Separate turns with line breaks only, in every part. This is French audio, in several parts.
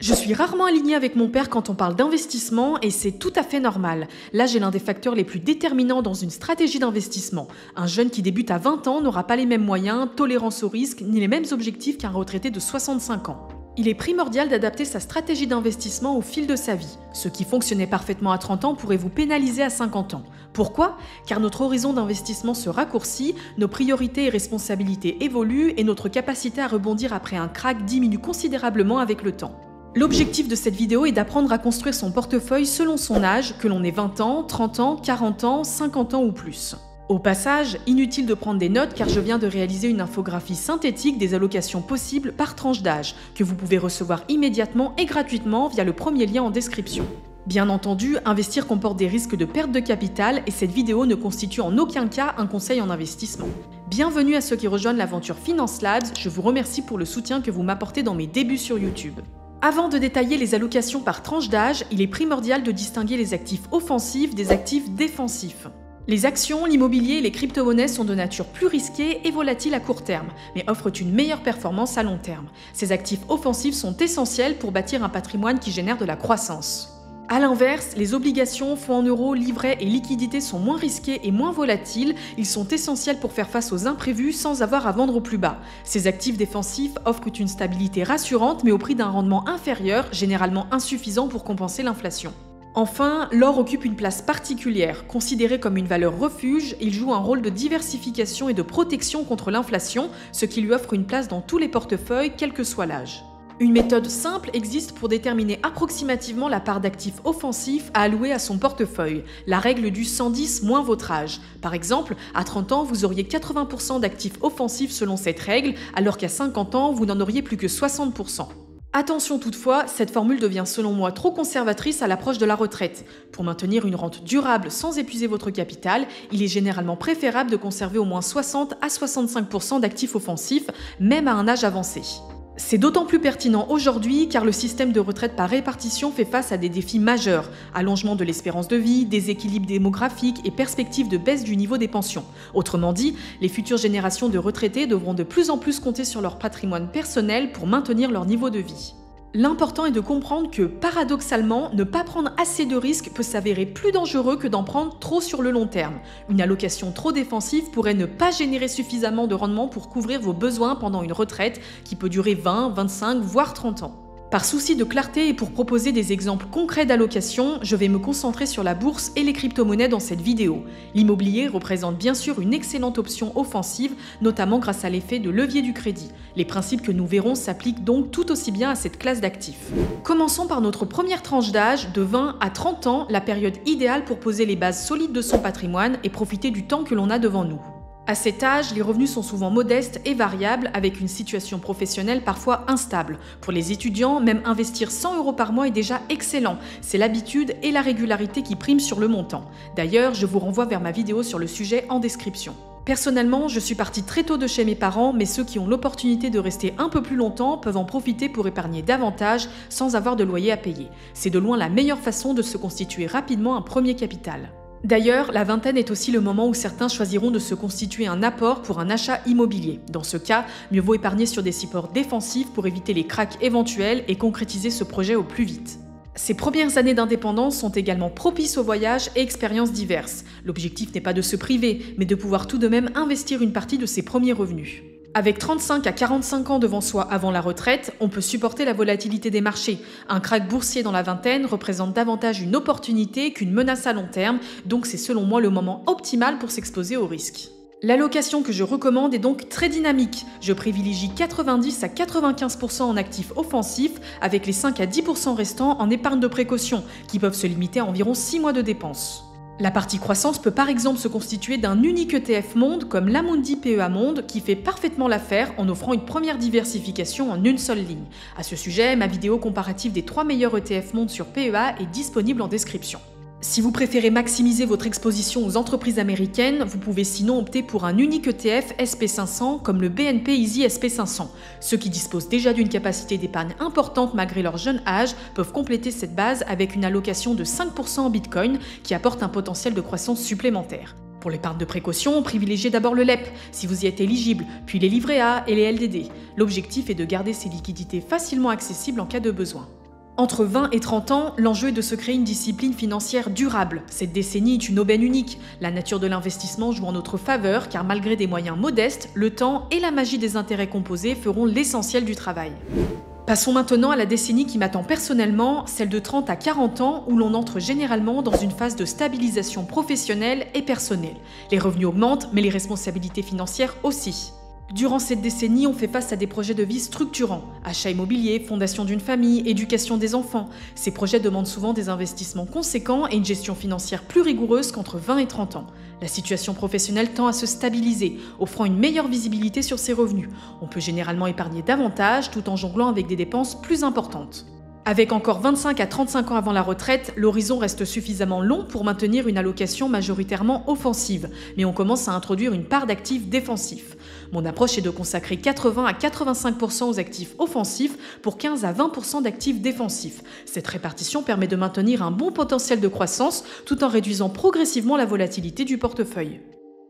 Je suis rarement alignée avec mon père quand on parle d'investissement et c'est tout à fait normal. Là, j'ai l'un des facteurs les plus déterminants dans une stratégie d'investissement. Un jeune qui débute à 20 ans n'aura pas les mêmes moyens, tolérance au risque, ni les mêmes objectifs qu'un retraité de 65 ans. Il est primordial d'adapter sa stratégie d'investissement au fil de sa vie. Ce qui fonctionnait parfaitement à 30 ans pourrait vous pénaliser à 50 ans. Pourquoi ? Car notre horizon d'investissement se raccourcit, nos priorités et responsabilités évoluent et notre capacité à rebondir après un krach diminue considérablement avec le temps. L'objectif de cette vidéo est d'apprendre à construire son portefeuille selon son âge, que l'on ait 20 ans, 30 ans, 40 ans, 50 ans ou plus. Au passage, inutile de prendre des notes car je viens de réaliser une infographie synthétique des allocations possibles par tranche d'âge, que vous pouvez recevoir immédiatement et gratuitement via le premier lien en description. Bien entendu, investir comporte des risques de perte de capital et cette vidéo ne constitue en aucun cas un conseil en investissement. Bienvenue à ceux qui rejoignent l'aventure Finance Labs, je vous remercie pour le soutien que vous m'apportez dans mes débuts sur YouTube. Avant de détailler les allocations par tranche d'âge, il est primordial de distinguer les actifs offensifs des actifs défensifs. Les actions, l'immobilier et les crypto-monnaies sont de nature plus risquées et volatiles à court terme, mais offrent une meilleure performance à long terme. Ces actifs offensifs sont essentiels pour bâtir un patrimoine qui génère de la croissance. A l'inverse, les obligations, fonds en euros, livrets et liquidités sont moins risqués et moins volatiles, ils sont essentiels pour faire face aux imprévus sans avoir à vendre au plus bas. Ces actifs défensifs offrent une stabilité rassurante mais au prix d'un rendement inférieur, généralement insuffisant pour compenser l'inflation. Enfin, l'or occupe une place particulière. Considéré comme une valeur refuge, il joue un rôle de diversification et de protection contre l'inflation, ce qui lui offre une place dans tous les portefeuilles, quel que soit l'âge. Une méthode simple existe pour déterminer approximativement la part d'actifs offensifs à allouer à son portefeuille, la règle du 110 moins votre âge. Par exemple, à 30 ans, vous auriez 80% d'actifs offensifs selon cette règle, alors qu'à 50 ans, vous n'en auriez plus que 60%. Attention toutefois, cette formule devient selon moi trop conservatrice à l'approche de la retraite. Pour maintenir une rente durable sans épuiser votre capital, il est généralement préférable de conserver au moins 60 à 65% d'actifs offensifs, même à un âge avancé. C'est d'autant plus pertinent aujourd'hui car le système de retraite par répartition fait face à des défis majeurs, allongement de l'espérance de vie, déséquilibre démographique et perspective de baisse du niveau des pensions. Autrement dit, les futures générations de retraités devront de plus en plus compter sur leur patrimoine personnel pour maintenir leur niveau de vie. L'important est de comprendre que, paradoxalement, ne pas prendre assez de risques peut s'avérer plus dangereux que d'en prendre trop sur le long terme. Une allocation trop défensive pourrait ne pas générer suffisamment de rendement pour couvrir vos besoins pendant une retraite qui peut durer 20, 25, voire 30 ans. Par souci de clarté et pour proposer des exemples concrets d'allocation, je vais me concentrer sur la bourse et les crypto-monnaies dans cette vidéo. L'immobilier représente bien sûr une excellente option offensive, notamment grâce à l'effet de levier du crédit. Les principes que nous verrons s'appliquent donc tout aussi bien à cette classe d'actifs. Commençons par notre première tranche d'âge, de 20 à 30 ans, la période idéale pour poser les bases solides de son patrimoine et profiter du temps que l'on a devant nous. À cet âge, les revenus sont souvent modestes et variables, avec une situation professionnelle parfois instable. Pour les étudiants, même investir 100 € par mois est déjà excellent. C'est l'habitude et la régularité qui priment sur le montant. D'ailleurs, je vous renvoie vers ma vidéo sur le sujet en description. Personnellement, je suis partie très tôt de chez mes parents, mais ceux qui ont l'opportunité de rester un peu plus longtemps peuvent en profiter pour épargner davantage sans avoir de loyer à payer. C'est de loin la meilleure façon de se constituer rapidement un premier capital. D'ailleurs, la vingtaine est aussi le moment où certains choisiront de se constituer un apport pour un achat immobilier. Dans ce cas, mieux vaut épargner sur des supports défensifs pour éviter les crachs éventuels et concrétiser ce projet au plus vite. Ces premières années d'indépendance sont également propices aux voyages et expériences diverses. L'objectif n'est pas de se priver, mais de pouvoir tout de même investir une partie de ses premiers revenus. Avec 35 à 45 ans devant soi avant la retraite, on peut supporter la volatilité des marchés. Un krach boursier dans la vingtaine représente davantage une opportunité qu'une menace à long terme, donc c'est selon moi le moment optimal pour s'exposer au risque. L'allocation que je recommande est donc très dynamique. Je privilégie 90 à 95% en actifs offensifs, avec les 5 à 10% restants en épargne de précaution, qui peuvent se limiter à environ 6 mois de dépenses. La partie croissance peut par exemple se constituer d'un unique ETF monde comme l'Amundi PEA Monde qui fait parfaitement l'affaire en offrant une première diversification en une seule ligne. À ce sujet, ma vidéo comparative des 3 meilleurs ETF monde sur PEA est disponible en description. Si vous préférez maximiser votre exposition aux entreprises américaines, vous pouvez sinon opter pour un unique ETF SP500 comme le BNP Easy SP500. Ceux qui disposent déjà d'une capacité d'épargne importante malgré leur jeune âge peuvent compléter cette base avec une allocation de 5% en Bitcoin qui apporte un potentiel de croissance supplémentaire. Pour l'épargne de précaution, privilégiez d'abord le LEP, si vous y êtes éligible, puis les livrets A et les LDD. L'objectif est de garder ces liquidités facilement accessibles en cas de besoin. Entre 20 et 30 ans, l'enjeu est de se créer une discipline financière durable. Cette décennie est une aubaine unique. La nature de l'investissement joue en notre faveur car malgré des moyens modestes, le temps et la magie des intérêts composés feront l'essentiel du travail. Passons maintenant à la décennie qui m'attend personnellement, celle de 30 à 40 ans où l'on entre généralement dans une phase de stabilisation professionnelle et personnelle. Les revenus augmentent, mais les responsabilités financières aussi. Durant cette décennie, on fait face à des projets de vie structurants. Achat immobilier, fondation d'une famille, éducation des enfants. Ces projets demandent souvent des investissements conséquents et une gestion financière plus rigoureuse qu'entre 20 et 30 ans. La situation professionnelle tend à se stabiliser, offrant une meilleure visibilité sur ses revenus. On peut généralement épargner davantage tout en jonglant avec des dépenses plus importantes. Avec encore 25 à 35 ans avant la retraite, l'horizon reste suffisamment long pour maintenir une allocation majoritairement offensive, mais on commence à introduire une part d'actifs défensifs. Mon approche est de consacrer 80 à 85% aux actifs offensifs pour 15 à 20% d'actifs défensifs. Cette répartition permet de maintenir un bon potentiel de croissance tout en réduisant progressivement la volatilité du portefeuille.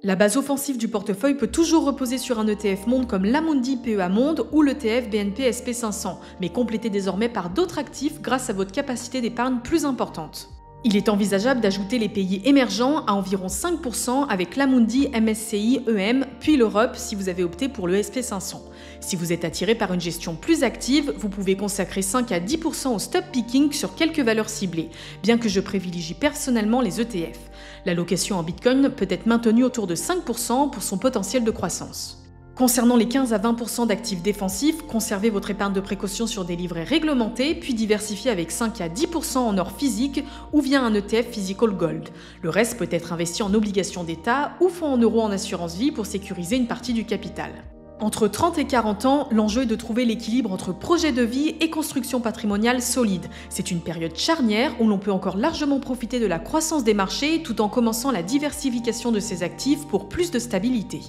La base offensive du portefeuille peut toujours reposer sur un ETF Monde comme l'Amundi PEA Monde ou l'ETF BNP SP500, mais complété désormais par d'autres actifs grâce à votre capacité d'épargne plus importante. Il est envisageable d'ajouter les pays émergents à environ 5% avec l'Amundi MSCI EM, puis l'Europe si vous avez opté pour le SP500. Si vous êtes attiré par une gestion plus active, vous pouvez consacrer 5 à 10% au stop picking sur quelques valeurs ciblées, bien que je privilégie personnellement les ETF. L'allocation en Bitcoin peut être maintenue autour de 5% pour son potentiel de croissance. Concernant les 15 à 20% d'actifs défensifs, conservez votre épargne de précaution sur des livrets réglementés, puis diversifiez avec 5 à 10% en or physique ou via un ETF Physical Gold. Le reste peut être investi en obligations d'État ou fonds en euros en assurance vie pour sécuriser une partie du capital. Entre 30 et 40 ans, l'enjeu est de trouver l'équilibre entre projet de vie et construction patrimoniale solide. C'est une période charnière où l'on peut encore largement profiter de la croissance des marchés tout en commençant la diversification de ses actifs pour plus de stabilité.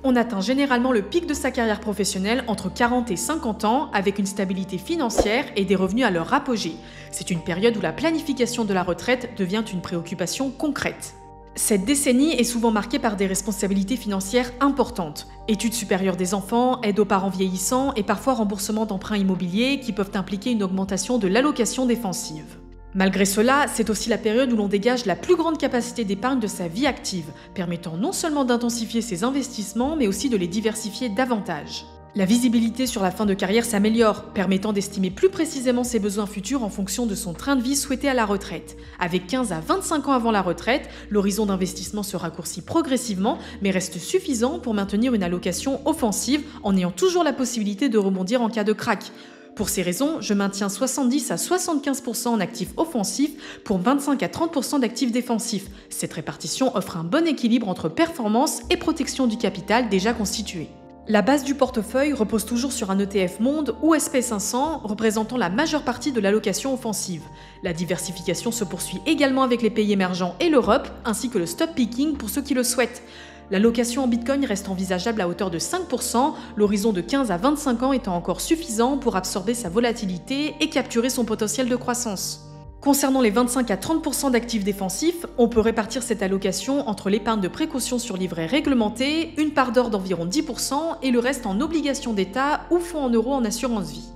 On atteint généralement le pic de sa carrière professionnelle entre 40 et 50 ans avec une stabilité financière et des revenus à leur apogée. C'est une période où la planification de la retraite devient une préoccupation concrète. Cette décennie est souvent marquée par des responsabilités financières importantes. Études supérieures des enfants, aide aux parents vieillissants et parfois remboursement d'emprunts immobiliers qui peuvent impliquer une augmentation de l'allocation défensive. Malgré cela, c'est aussi la période où l'on dégage la plus grande capacité d'épargne de sa vie active, permettant non seulement d'intensifier ses investissements, mais aussi de les diversifier davantage. La visibilité sur la fin de carrière s'améliore, permettant d'estimer plus précisément ses besoins futurs en fonction de son train de vie souhaité à la retraite. Avec 15 à 25 ans avant la retraite, l'horizon d'investissement se raccourcit progressivement, mais reste suffisant pour maintenir une allocation offensive en ayant toujours la possibilité de rebondir en cas de krach. Pour ces raisons, je maintiens 70 à 75% en actifs offensifs pour 25 à 30% d'actifs défensifs. Cette répartition offre un bon équilibre entre performance et protection du capital déjà constitué. La base du portefeuille repose toujours sur un ETF Monde ou SP500 représentant la majeure partie de l'allocation offensive. La diversification se poursuit également avec les pays émergents et l'Europe, ainsi que le stop picking pour ceux qui le souhaitent. L'allocation en Bitcoin reste envisageable à hauteur de 5%, l'horizon de 15 à 25 ans étant encore suffisant pour absorber sa volatilité et capturer son potentiel de croissance. Concernant les 25 à 30% d'actifs défensifs, on peut répartir cette allocation entre l'épargne de précaution sur livret réglementé, une part d'or d'environ 10% et le reste en obligations d'État ou fonds en euros en assurance vie.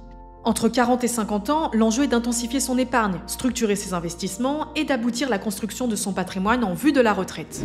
Entre 40 et 50 ans, l'enjeu est d'intensifier son épargne, structurer ses investissements et d'aboutir à la construction de son patrimoine en vue de la retraite.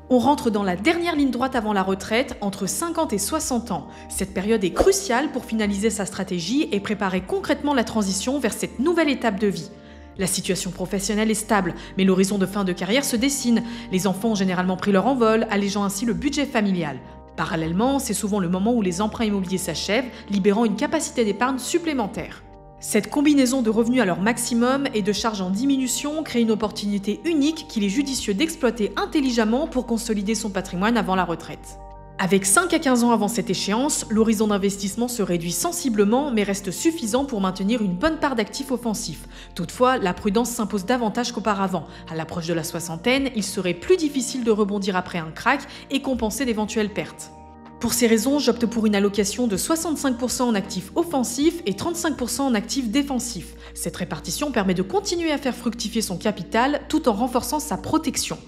On rentre dans la dernière ligne droite avant la retraite, entre 50 et 60 ans. Cette période est cruciale pour finaliser sa stratégie et préparer concrètement la transition vers cette nouvelle étape de vie. La situation professionnelle est stable, mais l'horizon de fin de carrière se dessine. Les enfants ont généralement pris leur envol, allégeant ainsi le budget familial. Parallèlement, c'est souvent le moment où les emprunts immobiliers s'achèvent, libérant une capacité d'épargne supplémentaire. Cette combinaison de revenus à leur maximum et de charges en diminution crée une opportunité unique qu'il est judicieux d'exploiter intelligemment pour consolider son patrimoine avant la retraite. Avec 5 à 15 ans avant cette échéance, l'horizon d'investissement se réduit sensiblement mais reste suffisant pour maintenir une bonne part d'actifs offensifs. Toutefois, la prudence s'impose davantage qu'auparavant. À l'approche de la soixantaine, il serait plus difficile de rebondir après un krach et compenser d'éventuelles pertes. Pour ces raisons, j'opte pour une allocation de 65% en actifs offensifs et 35% en actifs défensifs. Cette répartition permet de continuer à faire fructifier son capital tout en renforçant sa protection.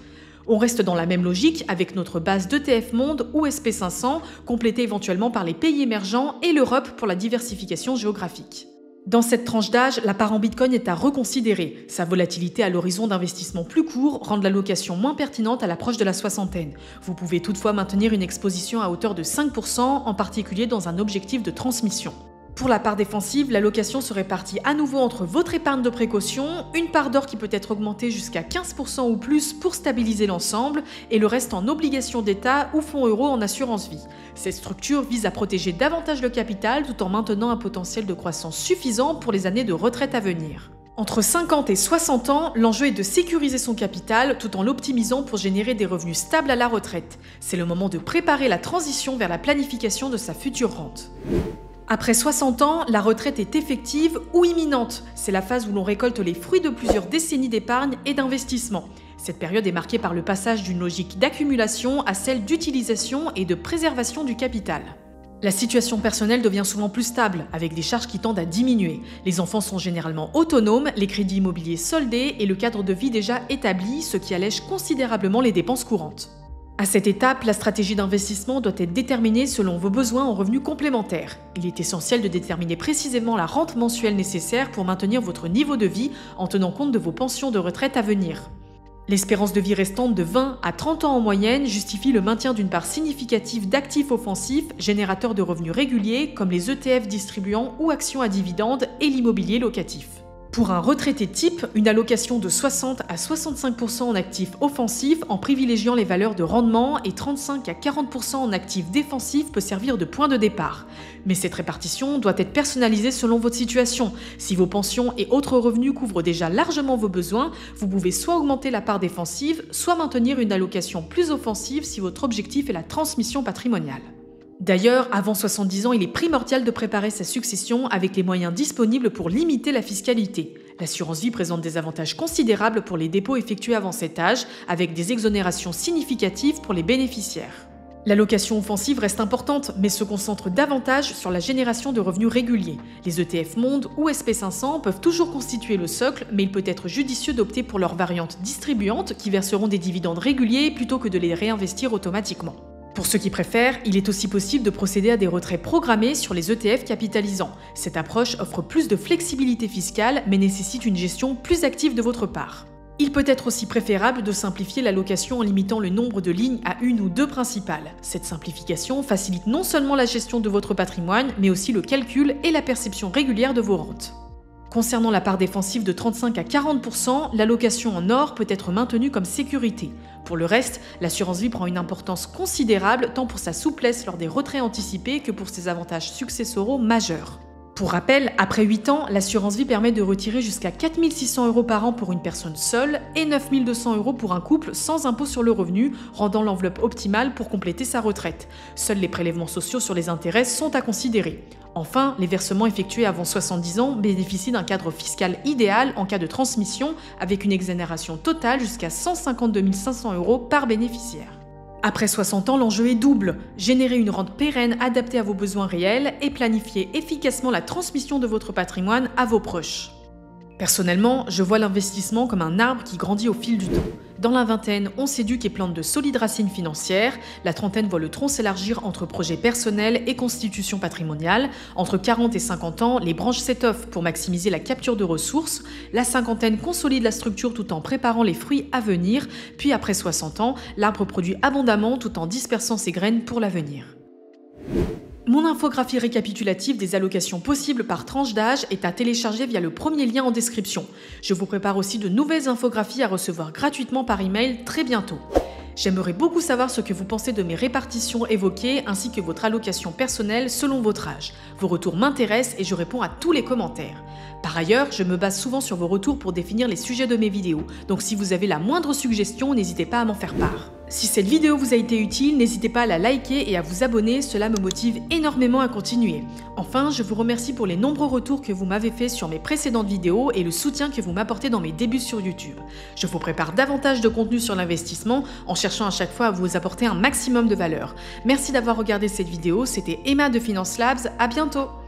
On reste dans la même logique avec notre base d'ETF Monde ou SP500, complétée éventuellement par les pays émergents et l'Europe pour la diversification géographique. Dans cette tranche d'âge, la part en Bitcoin est à reconsidérer. Sa volatilité à l'horizon d'investissement plus court rend l'allocation moins pertinente à l'approche de la soixantaine. Vous pouvez toutefois maintenir une exposition à hauteur de 5%, en particulier dans un objectif de transmission. Pour la part défensive, l'allocation se répartit à nouveau entre votre épargne de précaution, une part d'or qui peut être augmentée jusqu'à 15% ou plus pour stabiliser l'ensemble, et le reste en obligations d'État ou fonds euros en assurance vie. Cette structure vise à protéger davantage le capital tout en maintenant un potentiel de croissance suffisant pour les années de retraite à venir. Entre 50 et 60 ans, l'enjeu est de sécuriser son capital tout en l'optimisant pour générer des revenus stables à la retraite. C'est le moment de préparer la transition vers la planification de sa future rente. Après 60 ans, la retraite est effective ou imminente. C'est la phase où l'on récolte les fruits de plusieurs décennies d'épargne et d'investissement. Cette période est marquée par le passage d'une logique d'accumulation à celle d'utilisation et de préservation du capital. La situation personnelle devient souvent plus stable, avec des charges qui tendent à diminuer. Les enfants sont généralement autonomes, les crédits immobiliers soldés et le cadre de vie déjà établi, ce qui allège considérablement les dépenses courantes. À cette étape, la stratégie d'investissement doit être déterminée selon vos besoins en revenus complémentaires. Il est essentiel de déterminer précisément la rente mensuelle nécessaire pour maintenir votre niveau de vie en tenant compte de vos pensions de retraite à venir. L'espérance de vie restante de 20 à 30 ans en moyenne justifie le maintien d'une part significative d'actifs offensifs, générateurs de revenus réguliers comme les ETF distribuants ou actions à dividendes et l'immobilier locatif. Pour un retraité type, une allocation de 60 à 65% en actifs offensifs en privilégiant les valeurs de rendement et 35 à 40% en actifs défensifs peut servir de point de départ. Mais cette répartition doit être personnalisée selon votre situation. Si vos pensions et autres revenus couvrent déjà largement vos besoins, vous pouvez soit augmenter la part défensive, soit maintenir une allocation plus offensive si votre objectif est la transmission patrimoniale. D'ailleurs, avant 70 ans, il est primordial de préparer sa succession avec les moyens disponibles pour limiter la fiscalité. L'assurance vie présente des avantages considérables pour les dépôts effectués avant cet âge, avec des exonérations significatives pour les bénéficiaires. L'allocation offensive reste importante, mais se concentre davantage sur la génération de revenus réguliers. Les ETF Monde ou SP500 peuvent toujours constituer le socle, mais il peut être judicieux d'opter pour leurs variantes distribuantes qui verseront des dividendes réguliers plutôt que de les réinvestir automatiquement. Pour ceux qui préfèrent, il est aussi possible de procéder à des retraits programmés sur les ETF capitalisants. Cette approche offre plus de flexibilité fiscale, mais nécessite une gestion plus active de votre part. Il peut être aussi préférable de simplifier l'allocation en limitant le nombre de lignes à une ou deux principales. Cette simplification facilite non seulement la gestion de votre patrimoine, mais aussi le calcul et la perception régulière de vos rentes. Concernant la part défensive de 35 à 40%, l'allocation en or peut être maintenue comme sécurité. Pour le reste, l'assurance vie prend une importance considérable tant pour sa souplesse lors des retraits anticipés que pour ses avantages successoraux majeurs. Pour rappel, après 8 ans, l'assurance vie permet de retirer jusqu'à 4 600 € par an pour une personne seule et 9 200 € pour un couple sans impôt sur le revenu, rendant l'enveloppe optimale pour compléter sa retraite. Seuls les prélèvements sociaux sur les intérêts sont à considérer. Enfin, les versements effectués avant 70 ans bénéficient d'un cadre fiscal idéal en cas de transmission, avec une exonération totale jusqu'à 152 500 € par bénéficiaire. Après 60 ans, l'enjeu est double. Générer une rente pérenne adaptée à vos besoins réels et planifier efficacement la transmission de votre patrimoine à vos proches. Personnellement, je vois l'investissement comme un arbre qui grandit au fil du temps. Dans la vingtaine, on s'éduque et plante de solides racines financières. La trentaine voit le tronc s'élargir entre projets personnels et constitution patrimoniale. Entre 40 et 50 ans, les branches s'étoffent pour maximiser la capture de ressources. La cinquantaine consolide la structure tout en préparant les fruits à venir. Puis après 60 ans, l'arbre produit abondamment tout en dispersant ses graines pour l'avenir. Mon infographie récapitulative des allocations possibles par tranche d'âge est à télécharger via le premier lien en description. Je vous prépare aussi de nouvelles infographies à recevoir gratuitement par email très bientôt. J'aimerais beaucoup savoir ce que vous pensez de mes répartitions évoquées ainsi que votre allocation personnelle selon votre âge. Vos retours m'intéressent et je réponds à tous les commentaires. Par ailleurs, je me base souvent sur vos retours pour définir les sujets de mes vidéos, donc si vous avez la moindre suggestion, n'hésitez pas à m'en faire part. Si cette vidéo vous a été utile, n'hésitez pas à la liker et à vous abonner, cela me motive énormément à continuer. Enfin, je vous remercie pour les nombreux retours que vous m'avez faits sur mes précédentes vidéos et le soutien que vous m'apportez dans mes débuts sur YouTube. Je vous prépare davantage de contenu sur l'investissement en cherchant à chaque fois à vous apporter un maximum de valeur. Merci d'avoir regardé cette vidéo, c'était Emma de Finance Labs, à bientôt!